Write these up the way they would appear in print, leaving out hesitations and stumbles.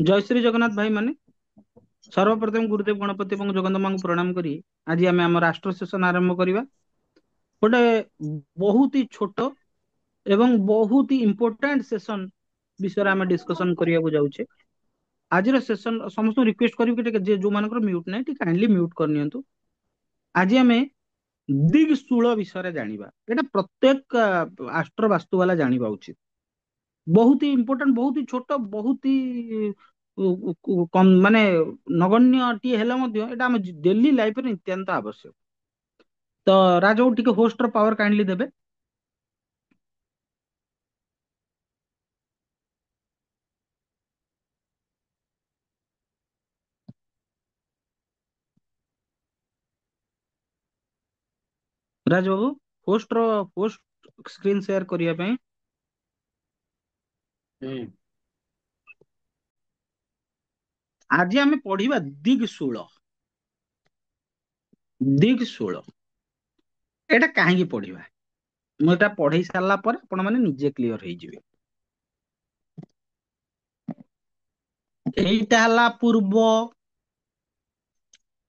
जय श्री जगन्नाथ भाई माने सर्वप्रथम गुरुदेव गणपति और जगन्नाथ मां को प्रणाम करी आज आम आम राष्ट्र सेशन आरंभ करवा गोटे बहुत ही छोट एवं बहुत ही इम्पोर्टेंट सेशन विषय आम डिस्कसन करने जाऊे आज सेशन समस्त रिक्वेस्ट करी जो मान म्यूट ना काइंडली म्यूट करनी आज आम दिग्सूल विषय जाना यहाँ प्रत्येक आस्ट्रो वास्तु वाला जाना उचित बहुत ही इम्पोर्टेंट बहुत ही छोट बहुत ही कम माने नगण्य टी हेले मध्य एटा हम डेली लाइफ रे नित्यांत आवश्यक तो राजू टिके होस्ट रो पावर काइंडली देबे। राज बाबू होस्ट स्क्रीन शेयर करिया ପାଇଁ आज आमे पढिबा दिग्सूल एटा काहेकि पढिबा मु एटा पढै सारला पर आपण माने निजे क्लियर होई जिवे। एइटा हला पूर्व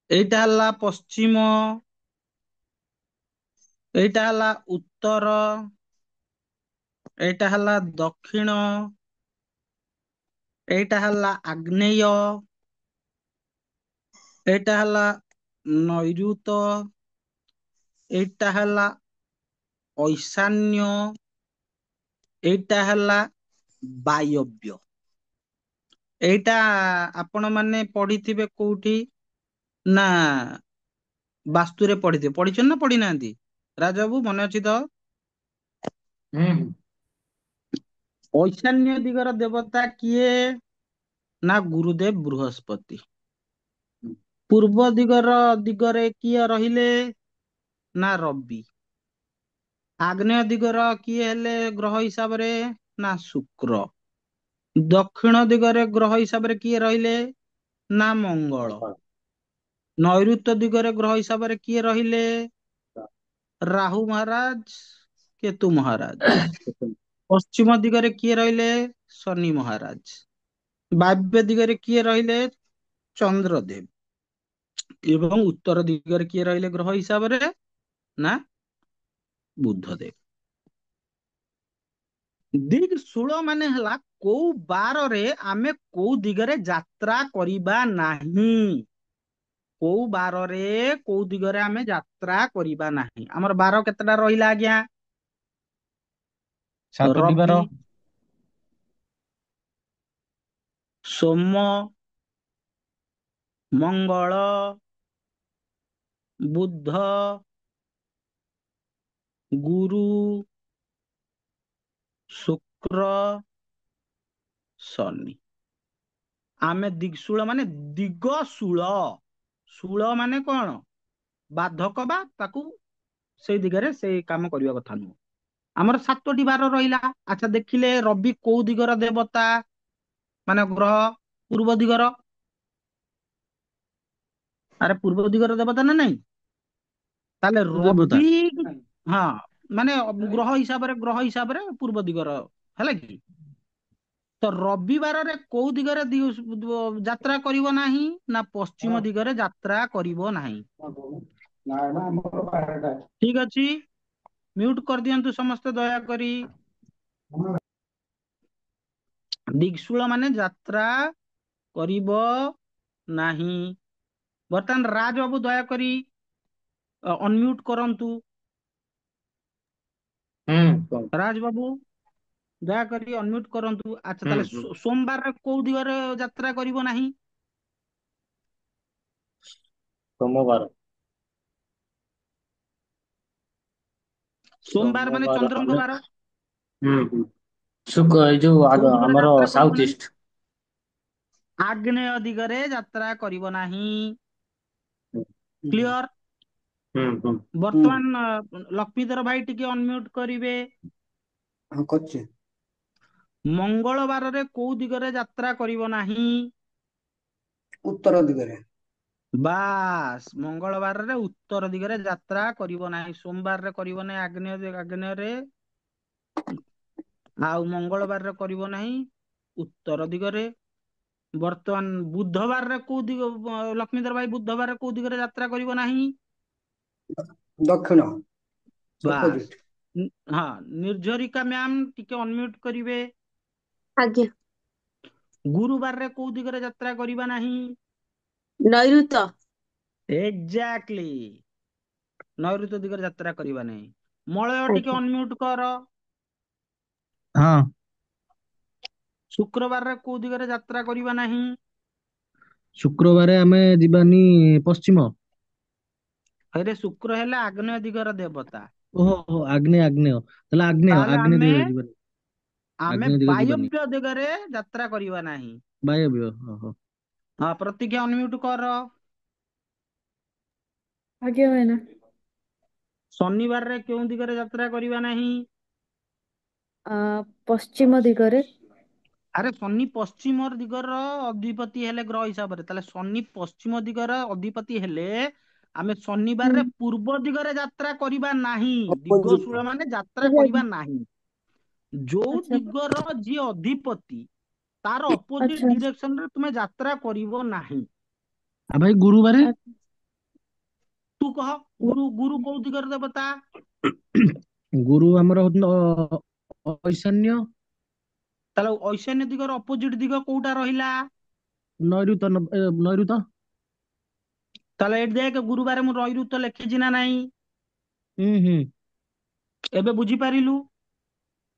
एइटा हला पश्चिम एइटा हला उत्तर एइटा हला दक्षिण एइटा हला आग्नेय एइटा हला नैऋत एइटा हला ईशान्य एइटा हला वायव्य। एइटा आपण माने पढिथिबे कोउठी ना वास्तु रे पढिथिबे पढिछन ना पढि नांती राजबाबू मन अछि तो ईशान्य दिगर देवता किए ना गुरुदेव बृहस्पति पूर्व दिगरे किए रहिले ना रवि आग्नेय दिगर किए हेले ग्रह हिसाब रे ना शुक्र दक्षिण दिगरे ग्रह हिसाब रे किए रहिले ना मंगल नैऋत्य दिगरे ग्रह हिसाब रे किए रहिले राहु महाराज केतु महाराज पश्चिम दिगरे किए रहिले शनि महाराज वायव्य दिगरे किए रहिले चंद्रदेव एवं उत्तर दिगरे किए रहिले ग्रह हिसाब रे ना बुधदेव। दिग्सूल माने हला को बार रे आमे को दिगरे यात्रा करिबा नाही को बार रे को दिगरे आमे यात्रा करिबा नाही हमर बार केतटा रहिला आज्ञा सातोटी बार रवि सोम मंगल बुध गुरु शुक्र शनि आमे दिग्सूल माने दिगसूल शूल माने कौन बाधक बा ताकू से दिगरे से काम करबा कथा नु हमर सातोटी बार रहिला। अच्छा देखिले रवि को दिगर देवता माने ग्रह पूर्व दिगर अरे पूर्व दिगर देवता ना नहीं ताले देवता रवि हाँ माने ग्रह हिसाब रे पूर्व दिगर हैला कि तो रविवार रे कोउ दिगरे यात्रा करिवो नाही ना पश्चिम दिगरे यात्रा करिवो नाही ठीक अछि म्यूट कर दियंतु समस्त दया करी। दिग्सूल माने यात्रा करिवो नाही बर्तमान राज बाबू दया करी अनम्यूट करंतु राज बाबू दया करी अनम्यूट करंतु। अच्छा ताले सोमवार रे कोउ दिगरे यात्रा करिवो नाही सोमवार सोमवार माने चंद्रଙ୍କ हेले ବାର सुक ए जो କୋଉ ଦିଗରେ हमर ଯାତ୍ରା କରିବ साउथ ନାହିଁ ईस्ट ଆଗ୍ନେୟ ଦିଗରେ ଯାତ୍ରା କରିବ ନାହିଁ କ୍ଲିୟର। ବର୍ତ୍ତମାନ ଲକ୍ଷ୍ମୀଧର ଭାଇ ଟିକେ ଅନମ୍ୟୁଟ କରିବେ। করছে ମଙ୍ଗଳବାରରେ କୋଉ ଦିଗରେ ଯାତ୍ରା କରିବ ନାହିଁ उत्तर दिगरे ବାସ୍ ମଙ୍ଗଳବାରରେ ଉତ୍ତର ଦିଗରେ ଯାତ୍ରା କରିବ ନାହିଁ ସୋମବାରରେ କରିବ ନାହିଁ ଆଗ୍ନେୟରେ ଆଉ ମଙ୍ଗଳବାରରେ କରିବ ନାହିଁ ଉତ୍ତର ଦିଗରେ ବର୍ତ୍ତମାନ ବୁଧବାରରେ କୋଉ ଦିଗ, ଲକ୍ଷ୍ମୀଧର ଭାଇ ବୁଧବାରରେ କୋଉ ଦିଗରେ ଯାତ୍ରା କରିବ ନାହିଁ? ଦକ୍ଷିଣ। ବାସ୍। ଅପୋଜିଟ। ହଁ, ନିର୍ଝରିକା ମ୍ୟାମ ଟିକେ ଅନମ୍ୟୁଟ କରିବେ। ଆଜ୍ଞା। ଗୁରୁବାରରେ କୋଉ ଦିଗରେ ଯାତ୍ରା କରିବା ନାହିଁ? ନୈಋତ। ଏକ୍ଜାକ୍ଟଲି, ନୈಋତ୍ୟ ଦିଗରେ ଯାତ୍ରା କରିବା ନାହିଁ। ମଳୟ ଟିକେ ଆଜ୍ଞା। ଅନମ୍ୟୁଟ କର। ହଁ। ଶୁକ୍ରବାରରେ କୋଉ ଦିଗରେ ଯାତ୍ରା କରିବା ନାହିଁ? ଶୁକ୍ରବାରେ ଆମେ ଯିବାନି ପଶ୍ଚିମ। ଆରେ ଶୁକ୍ର ହେଲା ଆଗ୍ନେୟ ଦିଗର ଦେବତା। ଓହୋ ଓହୋ, ଆଗ୍ନେୟ ଆଗ୍ନେୟ, ତାହେଲେ ଆଗ୍ନେୟ ତାହେଲେ ଆଗ୍ନେୟ ଆମେ ଦିଗରେ ଯିବାନି। ଆମେ ଆଗ୍ନେୟ ଦିଗ ଯିବାନି। ବାୟବ୍ୟ ଦିଗରେ ଯାତ୍ରା କରିବା ନାହିଁ। ବାୟବ୍ୟ, ଓହୋ। ହଁ, ପ୍ରତିଜ୍ଞା ଅନମ୍ୟୁଟ କର। ଆଜ୍ଞା ଭାଇନା। ଶନିବାରରେ କେଉଁ ଦିଗରେ ଯାତ୍ରା କରିବା ନାହିଁ? ଆ ପଶ୍ଚିମ ଦିଗରେ। ଆରେ ଶନି ପଶ୍ଚିମ ଦିଗର ଅଧିପତି ହେଲେ ଗ୍ରହ ହିସାବରେ, ତାହେଲେ ଶନି ପଶ୍ଚିମ ଦିଗର ଅଧିପତି ହେଲେ ଆମେ ହୁଁ। ଶନିବାରରେ ପୂର୍ବ ଦିଗରେ ଯାତ୍ରା କରିବା ନାହିଁ। ଅପୋଜିଟ। ଦିଗଶୂଳ ମାନେ ଯାତ୍ରା ଆଜ୍ଞା କରିବା ଆଜ୍ଞା। ନାହିଁ। ଯୋଉ ଆଚ୍ଛା ଦିଗର ଯିଏ ଅଧିପତି ତାର ଅପୋଜିଟ ଆଚ୍ଛା। ଡିରେକ୍ସନ ରେ ତୁମେ ଯାତ୍ରା କରିବ ନାହିଁ। ଆଉ ଭାଇ ଗୁରୁବାରେ? ଆଚ୍ଛା। ତୁ କହ, ଗୁରୁ ଗୁରୁ କୋଉ ଦିଗର ଦେବତା? ଗୁରୁ ଆମର ହଉଛନ୍ତି ଐଶାନ୍ୟ। ତାହେଲେ ଐଶାନ୍ୟ ଦିଗର ଅପୋଜିଟ ଦିଗ କୋଉଟା ରହିଲା? ନୈଋତ ନୈଋତ। ତାହେଲେ ଏଠି ଦେଖ, ଗୁରୁବାର ମୁଁ ନୈଋତ ଲେଖିଛି ନା ନାହିଁ? ହୁଁ ହୁଁ। ଏବେ ବୁଝିପାରିଲୁ?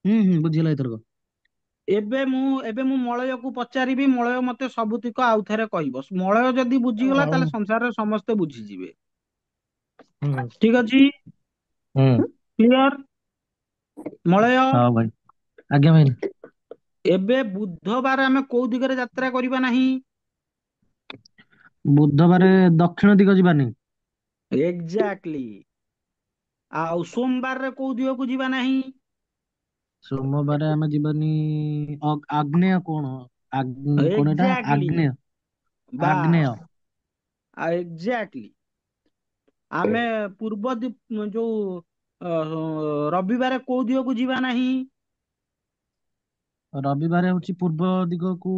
ହୁଁ ହୁଁ, ବୁଝିଗଲା ଏଥରକ। ଏବେ ମୁଁ ମଳୟକୁ ପଚାରିବି, ମଳୟ ମତେ ସବୁତିକ ଆଉଥରେ କହିବ। ମଳୟ ଯଦି ବୁଝିଗଲା ହଉ। ତାହେଲେ ସଂସାରରେ ସମସ୍ତେ ବୁଝିଯିବେ। ହୁଁ ଠିକ ଅଛି, ହୁଁ। କ୍ଲିୟର? ମଳୟ, ହଉ ଭାଇ। ଆଜ୍ଞା ଭାଇ। ଏବେ ବୁଧବାର ଆମେ କୋଉ ଦିଗରେ ଯାତ୍ରା କରିବା ନାହିଁ? ବୁଧବାରେ ଦକ୍ଷିଣ ଦିଗ ଯିବାନି। ଏକ୍ଜାକ୍ଟଲି। ଆଉ ସୋମବାରରେ କୋଉ ଦିଗକୁ ଯିବା ନାହିଁ? ସୋମବାରେ ଆମେ ଯିବାନି ଆଗ୍ନେୟ କୋଣ। କଣ ଏଟା? ଏକ୍ଜାକ୍ଟଲି, ଆଗ୍ନେୟ। ଆଗ୍ନେୟ। ବାସ୍। ଏକ୍ଜାକ୍ଟଲି। ଆମେ ଯୋଉ ରବିବାର କୋଉ ଦିଗକୁ ଯିବା ନାହିଁ? ରବିବାର ହଉଛି ପୂର୍ବ ଦିଗକୁ,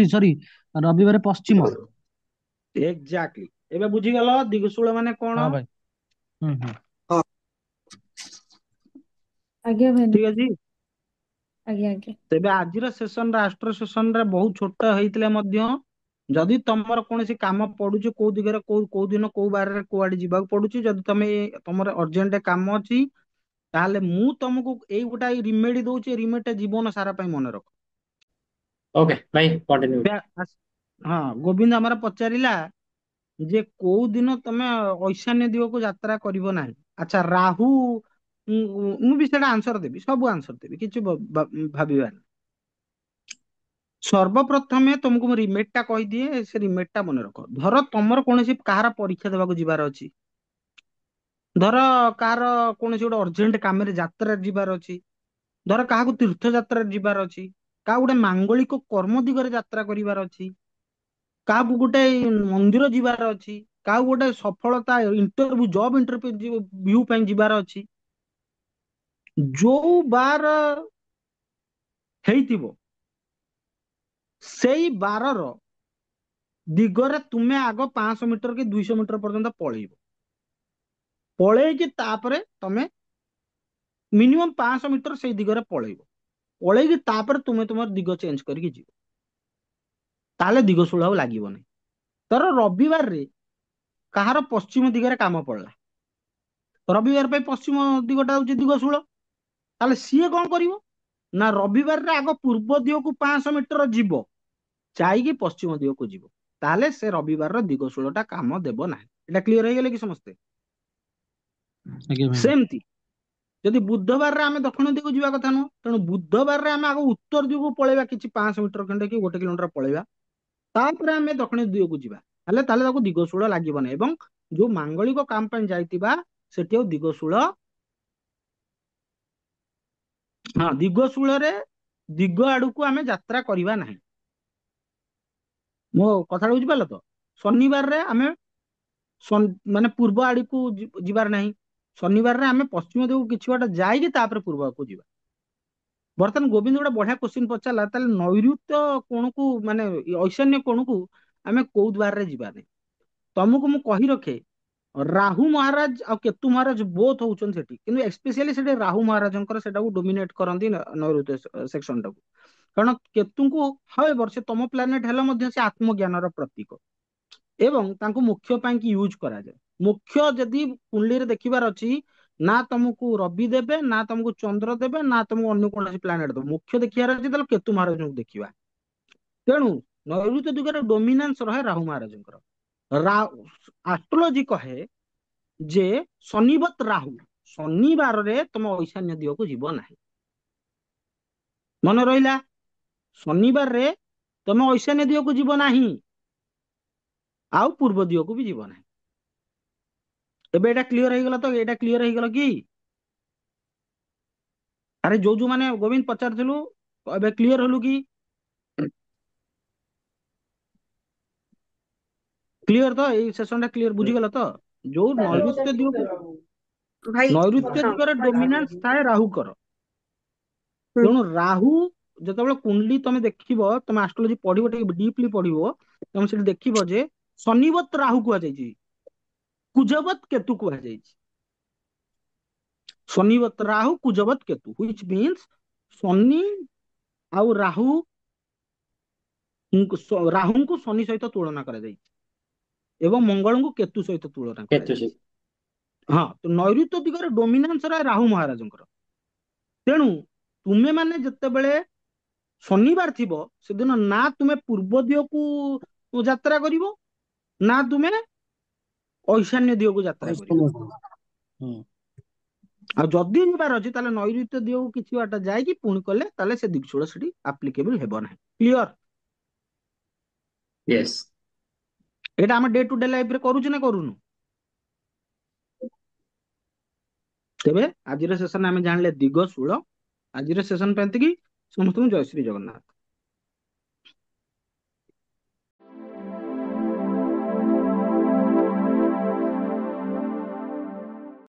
ସରି, ରବିବାର ପଶ୍ଚିମ। ଏକ୍ଜାକ୍ଟଲି। ଏବେ ବୁଝିଗଲ ଦିଗଶୂଳ ମାନେ ହଁ କଣ? ଭାଇ। ହୁଁ ହୁଁ। ହଁ। ଆଜ୍ଞା ଭାଇନା। ଠିକ ଅଛି। ଆଜ୍ଞା ଆଜ୍ଞା। ତେବେ ଆଜିର ସେସନରେ, ଆଷ୍ଟ୍ର ସେସନରେ ବହୁତ ଛୋଟ ହେଇଥିଲେ ମଧ୍ୟ ଯଦି ତମର କୌଣସି କାମ ପଡୁଛି, କୋଉ ଦିଗରେ କୋଉ ଦିନ କୋଉ ବାରରେ କୁଆଡେ ଯିବାକୁ ପଡୁଛି, ଯଦି ତମର ଅର୍ଜେଣ୍ଟ କାମ ଅଛି, ତାହେଲେ ମୁଁ ତମକୁ ଏଇ ଗୋଟାଏ ରିମେଡି ଦଉଛି। ଏ ରିମେଡି ଜୀବନ ସାରା ପାଇଁ ମନେ ରଖ। ଓକେ ଭାଇ, କଣ୍ଟିନ୍ୟୁ। ହଁ, ଗୋବିନ୍ଦ ଆମର ପଚାରିଲା ଯେ କୋଉ ଦିନ ତମେ ଐଶାନ୍ୟ ଦିଗକୁ ଯାତ୍ରା କରିବ ନାହିଁ। ଆଚ୍ଛା, ରାହୁ, ମୁଁ ବି ସେଇଟା ଆନ୍ସର ଦେବି, ସବୁ ଆନ୍ସର ଦେବି, କିଛି ଭାବିବାନି। ସର୍ବପ୍ରଥମେ ତମକୁ ମୁଁ ରିମେଡ ଟା କହିଦିଏ, ସେ ରିମେଡ ଟା ମନେ ରଖ। ଧର ତମର କୌଣସି କାହାର ପରୀକ୍ଷା ଦେବାକୁ ଯିବାର ଅଛି, ଧର କାହାର କୌଣସି ଗୋଟେ ଅର୍ଜେଣ୍ଟ କାମରେ ଯାତ୍ରାରେ ଯିବାର ଅଛି, ଧର କାହାକୁ ତୀର୍ଥଯାତ୍ରାରେ ଯିବାର ଅଛି, କାହାକୁ ଗୋଟେ ମାଙ୍ଗଳିକ କର୍ମ ଦିଗରେ ଯାତ୍ରା କରିବାର ଅଛି, କାହାକୁ ଗୋଟେ ମନ୍ଦିର ଯିବାର ଅଛି, କାହାକୁ ଗୋଟେ ସଫଳତା ଇଣ୍ଟରଭ୍ୟୁ, ଜବ ଇଣ୍ଟରଭ୍ୟୁ ପାଇଁ ଯିବାର ଅଛି, ଯୋଉ ବାର ହେଇଥିବ ସେଇ ବାରର ଦିଗରେ ତୁମେ ଆଗ 500 ମିଟର କି 200 ମିଟର ପର୍ଯ୍ୟନ୍ତ ପଳେଇବ। ପଳେଇକି ତାପରେ ତମେ ମିନିମମ୍ 500 ମିଟର ସେଇ ଦିଗରେ ପଳେଇବ। ପଳେଇକି ତାପରେ ତୁମେ ତୁମର ଦିଗ ଚେଞ୍ଜ କରିକି ଯିବ। ତାହେଲେ ଦିଗଶୂଳ ଆଉ ଲାଗିବନି। ଧର ରବିବାରରେ କାହାର ପଶ୍ଚିମ ଦିଗରେ କାମ ପଡିଲା, ରବିବାର ପାଇଁ ପଶ୍ଚିମ ଦିଗଟା ହଉଛି ଦିଗଶୂଳ, ତାହେଲେ ସିଏ କଣ କରିବ ନା ରବିବାରରେ ଆଗ ପୂର୍ବ ଦିଗକୁ 500 ମିଟର ଯିବ, ଯାଇକି ପଶ୍ଚିମ ଦିଗକୁ ଯିବ। ତାହେଲେ ସେ ରବିବାରର ଦିଗଶୂଳ ଟା କାମ ଦେବ ନାହିଁ। ଏଟା କ୍ଲିୟର ହେଇଗଲେ କି ସମସ୍ତେ? ଆଜ୍ଞା ଭାଇ। ସେମିତି ଯଦି ବୁଧବାରରେ ଆମେ ଦକ୍ଷିଣ ଦିଗକୁ ଯିବା କଥା ନୁହଁ, ତେଣୁ ବୁଧବାରରେ ଆମେ ଆଗ ଉତ୍ତର ଦିଗକୁ ପଳେଇବା, କିଛି 500 ମିଟର ଖଣ୍ଡେ କି 1 କିଲୋମିଟର ପଳେଇବା, ତାପରେ ଆମେ ଦକ୍ଷିଣ ଦିଗକୁ ଯିବା, ତାହେଲେ ତାକୁ ଦିଗଶୂଳ ଲାଗିବନି। ଏବଂ ଯୋଉ ମାଙ୍ଗଳିକ କାମ ପାଇଁ ଯାଇଥିବା ସେଠି ଆଉ ଦିଗଶୂଳ, ହଁ, ଦିଗଶୂଳରେ ଦିଗ ଆଡକୁ ଆମେ ଯାତ୍ରା କରିବା ନାହିଁ। ମୋ କଥାଟା ବୁଝିପାରିଲ ତ? ଶନିବାରରେ ଆମେ ମାନେ ପୂର୍ବ ଆଡକୁ ଯିବାର ନାହିଁ। ଶନିବାରରେ ଆମେ ପଶ୍ଚିମ ଦିଗକୁ କିଛି ବାଟ ଯାଇକି ତାପରେ ପୂର୍ବକୁ ଯିବା। ବର୍ତ୍ତମାନ ଗୋବିନ୍ଦ ଗୋଟେ ବଢିଆ କ୍ୱେଶ୍ଚିନ୍ ପଚାରିଲା, ତାହେଲେ ନୈଋତ୍ୟ କୋଣକୁ ମାନେ ଈଶାନ୍ୟ କୋଣକୁ ଆମେ କୋଉ ଦ୍ୱାରରେ ଯିବାନି? ତମକୁ ମୁଁ କହି ରଖେ, ରାହୁ ମହାରାଜ ଆଉ କେତୁ ମହାରାଜ ବୋଥ ହଉଛନ୍ତି ସେଠି, କିନ୍ତୁ ଏସ୍ପେସିଆଲି ସେଠି ରାହୁ ମହାରାଜଙ୍କର ସେଟାକୁ ଡୋମିନେଟ କରନ୍ତି ନୈଋତ୍ୟ ସେକ୍ସନ ଟାକୁ। କାରଣ କେତୁଙ୍କୁ ହାୱେଭର ସେ ତମ ପ୍ଲାନେଟ ହେଲେ ମଧ୍ୟ ସେ ଆତ୍ମଜ୍ଞାନର ପ୍ରତୀକ, ଏବଂ ତାଙ୍କୁ ମୋକ୍ଷ ପାଇଁ କି ୟୁଜ କରାଯାଏ। ମୋକ୍ଷ ଯଦି କୁଣ୍ଡଳୀରେ ଦେଖିବାର ଅଛି, ନା ତମକୁ ରବି ଦେବେ, ନା ତମକୁ ଚନ୍ଦ୍ର ଦେବେ, ନା ତମକୁ ଅନ୍ୟ କୌଣସି ପ୍ଲାନେଟ ଦେବେ। ମୋକ୍ଷ ଦେଖିବାର ଅଛି ତାହେଲେ କେତୁ ମହାରାଜଙ୍କୁ ଦେଖିବା। ତେଣୁ ନୈଋତ୍ୟ ଦିଗରେ ଡୋମିନାନ୍ସ ରହେ ରାହୁ ମହାରାଜଙ୍କର। ଆଷ୍ଟ୍ରୋଲୋଜି କହେ ଯେ ଶନିବତ ରାହୁ, ଶନିବାରରେ ତମ ଈଶାନ୍ୟ ଦିଗକୁ ଯିବ ନାହିଁ। ମନେ ରହିଲା, ଶନିବାରରେ ତମେ ଈଶାନ୍ୟ ଦିଗକୁ ଯିବ ନାହିଁ, ଆଉ ପୂର୍ବ ଦିଗକୁ ବି ଯିବ ନାହିଁ। ଏବେ ଏଇଟା କ୍ଲିୟର ହେଇଗଲା ତ? ଏଇଟା କ୍ଲିୟର ହେଇଗଲା କି? ଆରେ ଯୋଉ ମାନେ ଗୋବିନ୍ଦ ପଚାରୁଥିଲୁ, ଏବେ କ୍ଲିୟର ହଲୁ କି? କ୍ଲିୟର ତ? ଏଇ ସେସନ ଟା କ୍ଲିୟର, ବୁଝିଗଲ ତ? ଯୋଉ ନୈଋତ୍ୟ ଦିଗକୁ, ଭାଇ ନୈଋତ୍ୟ ହଁ ଦିଗରେ ଡୋମିନାନ୍ସ ଥାଏ ରାହୁଙ୍କର। ହୁଁ ତେଣୁ ରାହୁ ଯେତେବେଳେ କୁଣ୍ଡଲି ତମେ ଦେଖିବ, ତମେ ଆଷ୍ଟ୍ରୋଲୋଜି ପଢିବ, ଟିକେ ଡିପଲି ପଢିବ, ତମେ ସେଠି ଦେଖିବ ଯେ ଶନିବତ ରାହୁ କୁହାଯାଇଛି, କୁଜବତ କେତୁ କୁହାଯାଇଛି। ଶନିବତ ରାହୁ, କୁଜବତ କେତୁ, which means ଶନି ଆଉ ରାହୁଙ୍କୁ ଶନି ସହିତ ତୁଳନା କରାଯାଇଛି ଏବଂ ମଙ୍ଗଳଙ୍କୁ କେତୁ ସହିତ ତୁଳନା କେତୁ କରାଯାଇଛି। ହଁ, ତ ନୈଋତ୍ୟ ଦିଗରେ ଡୋମିନାନ୍ସ ରହେ ରାହୁ ମହାରାଜଙ୍କର। ତେଣୁ ତୁମେ ମାନେ ଯେତେବେଳେ ଶନିବାର ଥିବ, ସେଦିନ ନା ତୁମେ ପୂର୍ବ ଦିଗକୁ ଯାତ୍ରା କରିବ, ନା ତୁମେ ଈଶାନ୍ୟ ଦିଗକୁ ଯାତ୍ରା କରିବ। ହୁଁ। ଆଉ ଯଦି ଯିବାର ଅଛି, ତାହେଲେ ନୈଋତ୍ୟ ଦିଗକୁ କିଛି ବାଟ ଯାଇକି ପୁଣି କଲେ, ତାହେଲେ ସେ ଦିଗଶୂଳ ସେଠି ଆପ୍ଲିକେବଲ ହେବ ନାହିଁ। କ୍ଲିୟର? ୟେସ୍। ଏଇଟା ଆମେ ଡେ ଟୁ ଡେ ଲାଇଫରେ କରୁଛୁ ନା କରୁନୁ? ତେବେ ଆଜିର ସେସନ ଆମେ ଜାଣିଲେ ଦିଗଶୂଳ। ଆଜିର ସେସନ ପାଇଁ ଏତିକି। ସମସ୍ତଙ୍କୁ ଜୟ ଶ୍ରୀ ଜଗନ୍ନାଥ।